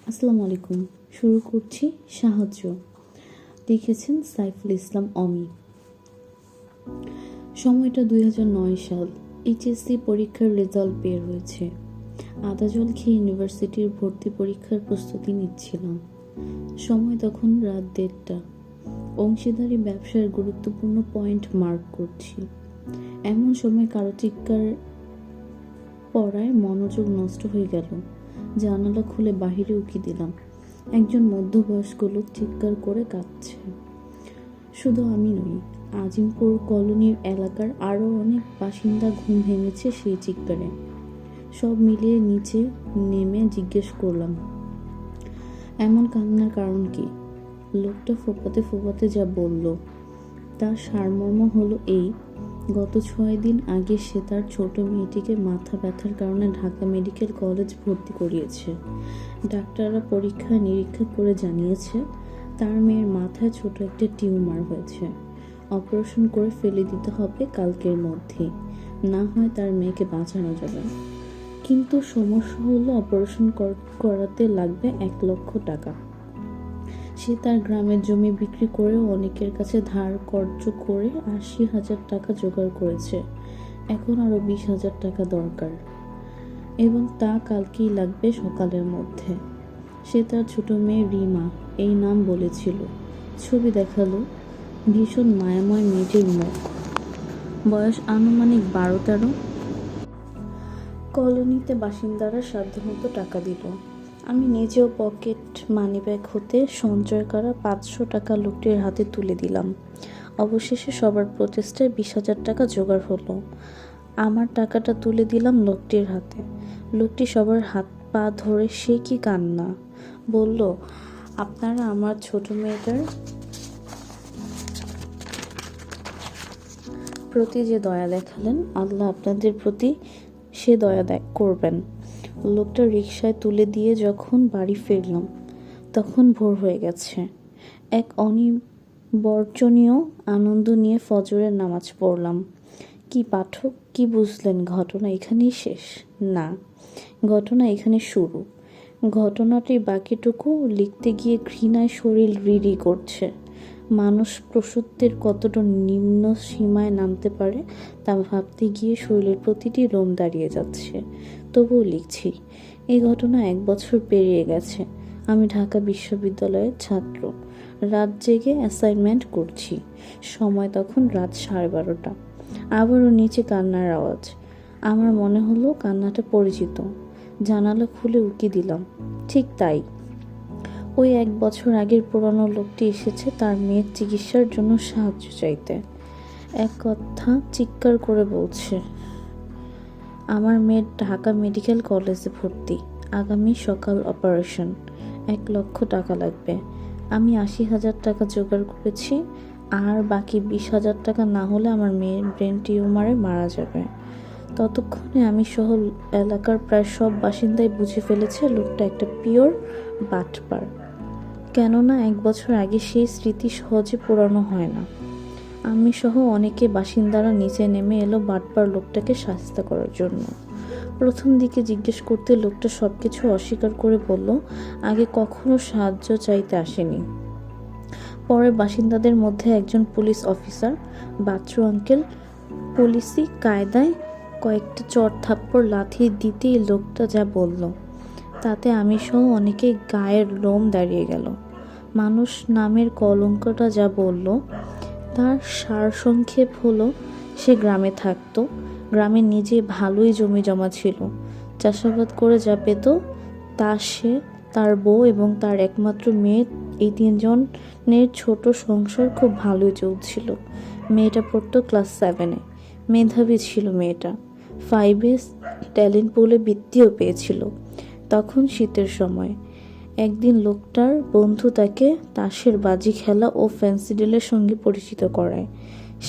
আসসালামু আলাইকুম। শুরু করছি সাহায্য। লিখেছেন সাইফুল ইসলাম অমি। সময়টা 2009 সাল। এইচএসসি পরীক্ষার রেজাল্ট বের হয়েছে। আদা জল খেয়ে ইউনিভার্সিটির ভর্তি পরীক্ষার প্রস্তুতি নিচ্ছিলাম। সময় তখন রাত 1:30। অংশীদারি ব্যবসার গুরুত্বপূর্ণ পয়েন্ট মার্ক করছি। এমন সময় কারো চিৎকার পড়ায় মনোযোগ নষ্ট হয়ে গেল। জানালা খুলে বাহিরে উকি দিলাম। একজন মধ্যবয়স্ক লোক চিৎকার করে কাঁদছে। শুধু আমি নই, আজিমপুর কলোনির এলাকার আরও অনেক বাসিন্দা ঘুম ভেঙেছে সেই চিৎকারে। সব মিলিয়ে নিচে নেমে জিজ্ঞেস করলাম, এমন কান্নার কারণ কি? লোকটা ফোঁপাতে ফোঁপাতে যা বলল তার সারমর্ম হলো এই: গত 6 দিন আগে সে তার ছোট মেয়েটিকে মাথা ব্যথার কারণে ঢাকা মেডিকেল কলেজ ভর্তি করিয়েছে। ডাক্তাররা পরীক্ষা নিরীক্ষা করে জানিয়েছে তার মেয়ের মাথায় ছোট একটা টিউমার হয়েছে। অপারেশন করে ফেলে দিতে হবে কালকের মধ্যেই, না হয় তার মেয়েকে বাঁচানো যাবে না। কিন্তু সমস্যা হলো অপারেশন করাতে লাগবে 1 লক্ষ টাকা। সে তার গ্রামের জমি বিক্রি করে অনেকের কাছে ধার কর্জ করে 80,000 টাকা জোগাড় করেছে। এখন আরও 20,000 টাকা দরকার, এবং তা কালকেই লাগবে সকালের মধ্যে। সে তার ছোট মেয়ে রিমা এই নাম বলেছিল। ছবি দেখালো। ভীষণ মায়াময় মেয়েটির মুখ, বয়স আনুমানিক 12-13। কলোনিতে বাসিন্দারা সাধ্যমতো টাকা দিল। আমি নিজেও পকেট মানিব্যাগ হতে সঞ্চয় করা 500 টাকা লোকটির হাতে তুলে দিলাম। অবশেষে সবার প্রচেষ্টায় 20,000 টাকা জোগাড় হলো। আমার টাকাটা তুলে দিলাম লোকটির হাতে। লোকটি সবার হাত পা ধরে সে কি কান্না! বলল, আপনারা আমার ছোট মেয়েটার প্রতি যে দয়া দেখালেন, আল্লাহ আপনাদের প্রতি সে দয়া করবেন। লোকটা রিকশায় তুলে দিয়ে যখন বাড়ি ফিরলাম তখন ভোর হয়ে গেছে। এক অনিবর্জনীয় আনন্দ নিয়ে ফজরের নামাজ পড়লাম। কি পাঠক, কি বুঝলেন? ঘটনা এখানেই শেষ? না, ঘটনা এখানে শুরু। ঘটনাটির বাকিটুকু লিখতে গিয়ে ঘৃণায় শরীর রিরি করছে। মানুষ প্রসূতির কতটা নিম্ন সীমায় নামতে পারে তা ভাবতে গিয়ে শরীরের প্রতিটি লোম দাঁড়িয়ে যাচ্ছে। তবুও লিখছি। এই ঘটনা 1 বছর পেরিয়ে গেছে। আমি ঢাকা বিশ্ববিদ্যালয়ের ছাত্র। রাত জেগে অ্যাসাইনমেন্ট করছি। সময় তখন রাত 12:30। আবারও নিচে কান্নার আওয়াজ। আমার মনে হলো কান্নাটা পরিচিত। জানালা খুলে উকি দিলাম। ঠিক তাই, ওই 1 বছর আগের পুরনো লোকটি এসেছে তার মেয়ের চিকিৎসার জন্য সাহায্য চাইতে। এক কথা চিৎকার করে বলছে, আমার মেয়ের ঢাকা মেডিকেল কলেজে ভর্তি, আগামী সকাল অপারেশন, 1 লক্ষ টাকা লাগবে। আমি 80,000 টাকা জোগাড় করেছি, আর বাকি 20,000 টাকা না হলে আমার মেয়ের ব্রেন টিউমারে মারা যাবে। ততক্ষণে আমি সহ এলাকার প্রায় সব বাসিন্দাই বুঝে ফেলেছে লোকটা একটা পিওর বাটপার। কেননা 1 বছর আগে সেই স্মৃতি সহজে পোড়ানো হয় না। আমি সহ অনেকে বাসিন্দারা নিচে নেমে এলো বাটপার লোকটাকে শাস্তি করার জন্য। প্রথম দিকে জিজ্ঞেস করতে লোকটা সবকিছু অস্বীকার করে বলল আগে কখনো সাহায্য চাইতে আসেনি। পরে বাসিন্দাদের মধ্যে একজন পুলিশ অফিসার, বাচ্চু আঙ্কেল, পুলিশি কায়দায় কয়েকটা চড় থাপ্পড় লাথি দিতেই লোকটা যা বলল তাতে আমি সহ অনেকেই গায়ের লোম দাঁড়িয়ে গেল। মানুষ নামের কলঙ্কটা যা বলল তার সারসংক্ষেপ হলো, সে গ্রামে থাকতো। গ্রামে নিজে ভালোই জমি জমা ছিল। চাষাবাদ করে যা পেত তা সে, তার বউ এবং তার একমাত্র মেয়ে, এই 3 জনের ছোট সংসার খুব ভালোই চলছিল। মেয়েটা পড়তো ক্লাস 7-এ। মেধাবী ছিল মেয়েটা। 5-এ ট্যালেন্ট পুলে বৃত্তিও পেয়েছিল। তখন শীতের সময়। একদিন লোকটার বন্ধু তাকে তাসের বাজি খেলা ও ফেন্সিডিলের সঙ্গে পরিচিত করায়।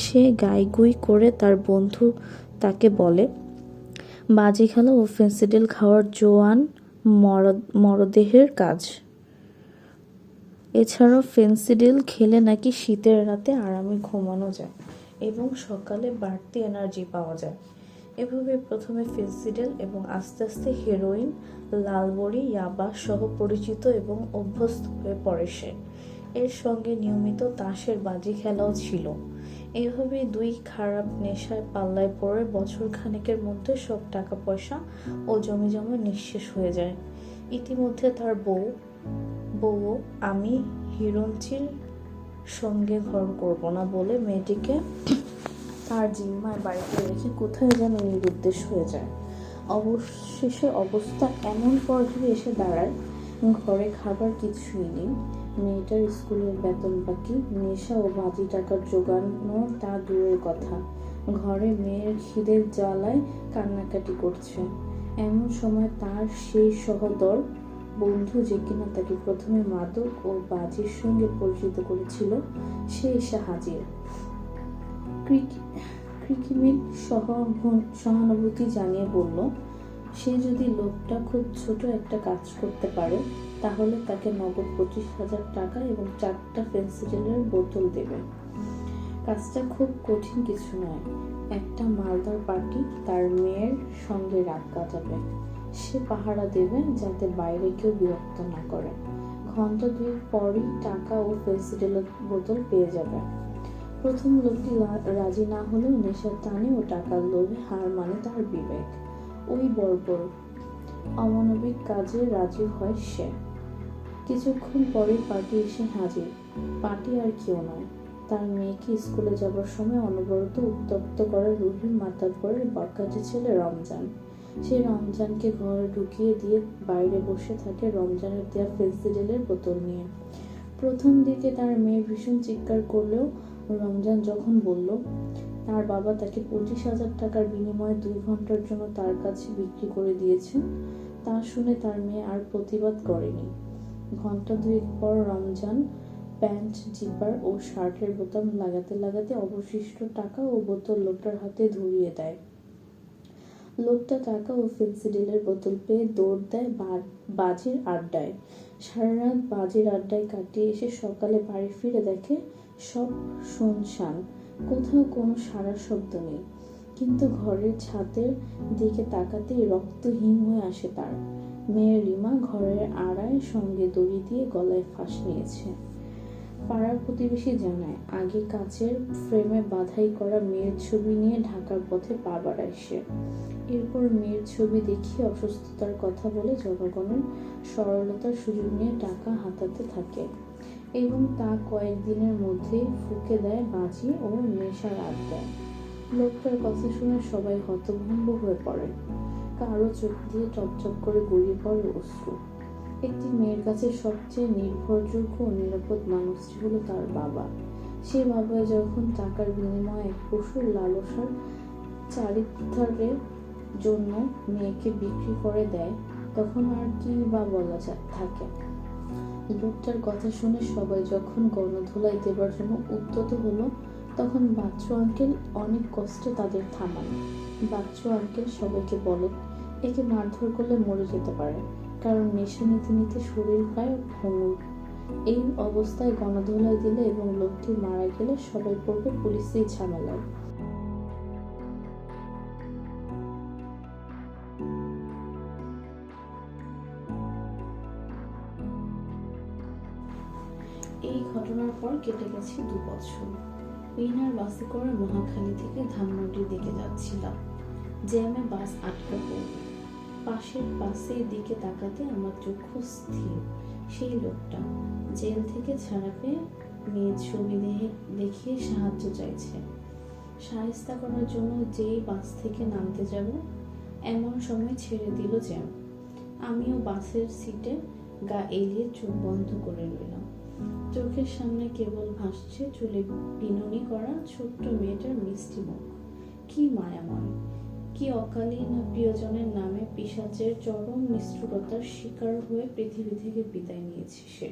সে গাইগুই করে তার বন্ধু তাকে বলে, বাজি খেলা ও ফেন্সিডিল খাওয়ার জোয়ান মরদেহের কাজ। এছাড়াও ফেন্সিডিল খেলে নাকি শীতের রাতে আরামে ঘুমানো যায় এবং সকালে বাড়তি এনার্জি পাওয়া যায়। এভাবে প্রথমে ফেন্সিডিল এবং আস্তে আস্তে হেরোইন, লালবড়ি, ইয়াবা সহ পরিচিত এবং অভ্যস্ত হয়ে পড়ে সে। এর সঙ্গে নিয়মিত তাসের বাজি খেলাও ছিল। এভাবে দুই খারাপ নেশায় পাল্লায় পড়ে বছর খানেকের মধ্যে সব টাকা পয়সা ও জমি জমা নিঃশেষ হয়ে যায়। ইতিমধ্যে তার বউ আমি হিরণচির সঙ্গে ঘর করব না বলে মেয়েটিকে তার জিম্মায় বাড়িতে রেখে কোথায় যেন নিরুদ্দেশ হয়ে যায়। অবশেষে অবস্থা এমন পর্যায়ে এসে দাঁড়ায়, ঘরে খাবার কিছুই নেই, মেয়েটার স্কুলের বেতন বাকি, নেশা ও বাজি টাকার জোগানো তা দূরের কথা, ঘরে মেয়ের খিদের জ্বালায় কান্নাকাটি করছে। এমন সময় তার সেই সহদর বন্ধু, যে কিনা তাকে প্রথমে মাদক ও বাজির সঙ্গে পরিচিত করেছিল, সে এসে হাজির। ক্রিকিমির সহানুভূতি জানিয়ে বলল, সে যদি লোকটা খুব ছোট একটা কাজ করতে পারে তাহলে তাকে নগদ 25,000 টাকা এবং 4টা ফেন্সিডিলের বোতল দেবে। কাজটা খুব কঠিন কিছু নয়। একটা মালদার পার্টি তার মেয়ের সঙ্গে রাত কাটাবে। সে পাহারা দেবে যাতে বাইরে কেউ বিরক্ত না করে। ঘন্টা 2 পরই টাকা ও ফেন্সিডিলের বোতল পেয়ে যাবে। প্রথম লোকটি রাজি না হলেও নেশার টানে ও টাকার লোভে হার মানে তার বিবেক। ওই বর্বর অমানবিক কাজে রাজি হয় সে। কিছুক্ষণ পরেই পার্টি এসে হাজির। পার্টি আর কেউ নয়, তার মেয়েকে স্কুলে যাবার সময় অনবরত উত্তপ্ত করে রুহির মাতাব্বরের বরকাটি ছেলে রমজান। সে রমজানকে ঘরে ঢুকিয়ে দিয়ে বাইরে বসে থাকে রমজানের দেয়া ফেন্সিডিলের বোতল নিয়ে। প্রথম দিকে তার মেয়ে ভীষণ চিৎকার করলেও রমজান যখন বলল তার বাবা তাকে 25,000 টাকার বিনিময়ে 2 ঘন্টার জন্য তার কাছে বিক্রি করে দিয়েছেন, তা শুনে তার মেয়ে আর প্রতিবাদ করেনি। ঘন্টা 2 পর রমজান প্যান্ট, জিপার ও শার্টের বোতাম লাগাতে লাগাতে অবশিষ্ট টাকা ও বোতল লোকটার হাতে ধরিয়ে দেয়। লোকটা টাকা ও ফেন্সিডিলের বোতল পেয়ে দৌড় দেয় বাজির আড্ডায়। সারা রাত বাজির আড্ডায় কাটিয়ে এসে সকালে বাড়ি ফিরে দেখে সব শুনশান, কোথাও কোনো সাড়া শব্দ নেই। কিন্তু ঘরের ছাদের দিকে তাকাতেই রক্তহীন হয়ে আসে তার। মেয়ে রিমা ঘরের আড়ায় সঙ্গে দড়ি দিয়ে গলায় ফাঁস নিয়েছে। পাড়ার প্রতিবেশী জানায়, আগে কাচের ফ্রেমে বাঁধাই করা মেয়ের ছবি নিয়ে ঢাকার পথে পা বাড়ায় সে। এরপর মেয়ের ছবি দেখিয়ে অসুস্থতার কথা বলে জনগণের সরলতার সুযোগ নিয়ে টাকা হাতাতে থাকে এবং তা কয়েকদিনের মধ্যেই ফুঁকে দেয় বাজি ও নেশার আড্ডায়। লোকটার কথা শুনে সবাই হতভম্ব হয়ে পড়ে। কারো চোখ দিয়ে টপটপ করে গড়িয়ে পড়ে অশ্রু। একটি মেয়ের কাছে সবচেয়ে নির্ভরযোগ্য ও নিরাপদ মানুষটি হলো তার বাবা। সে বাবা যখন টাকার বিনিময়ে এক পশুর লালসার চারিত্র্যের জন্য মেয়েকে বিক্রি করে দেয়, তখন আর কি বা বলা থাকে। লোকটার কথা শুনে সবাই যখন গণধোলাই দেবার জন্য উদ্যত হলো, তখন বাচ্চু আঙ্কেল অনেক কষ্টে তাদের থামান। বাচ্চু আঙ্কেল সবাইকে বলেন, একে মারধর করলে মরে যেতে পারে, কারণ নেশা নিতে নিতে শরীর পায় ভঙ্গুর। এই অবস্থায় গণধোলাই দিলে এবং লোকটি মারা গেলে সবাই পড়বে পুলিশের ঝামেলায়। এই ঘটনার পর কেটে গেছে 2 বছর। উইনার বাসে করে মহাখালী থেকে ধানমন্ডির দিকে যাচ্ছিলাম। জ্যামে বাস আটকা পড়বে। পাশের বাসের দিকে তাকাতে আমার চক্ষু স্থির। সেই লোকটা জেল থেকে ছাড়া পেয়ে মেয়ের ছবি দেখিয়ে সাহায্য চাইছে। শায়েস্তা করার জন্য যেই বাস থেকে নামতে যাব, এমন সময় ছেড়ে দিল জ্যাম। আমিও বাসের সিটে গা এলিয়ে চোখ বন্ধ করে রইলাম। চোখের সামনে কেবল ভাসছে চুলে বিনুনি করা ছোট্ট মেয়েটার মিষ্টি মুখ। কি মায়াময়, কি অকালেই না প্রিয়জনের নামে পিশাচের চরম নিষ্ঠুরতার শিকার হয়ে পৃথিবী থেকে বিদায় নিয়েছে সে।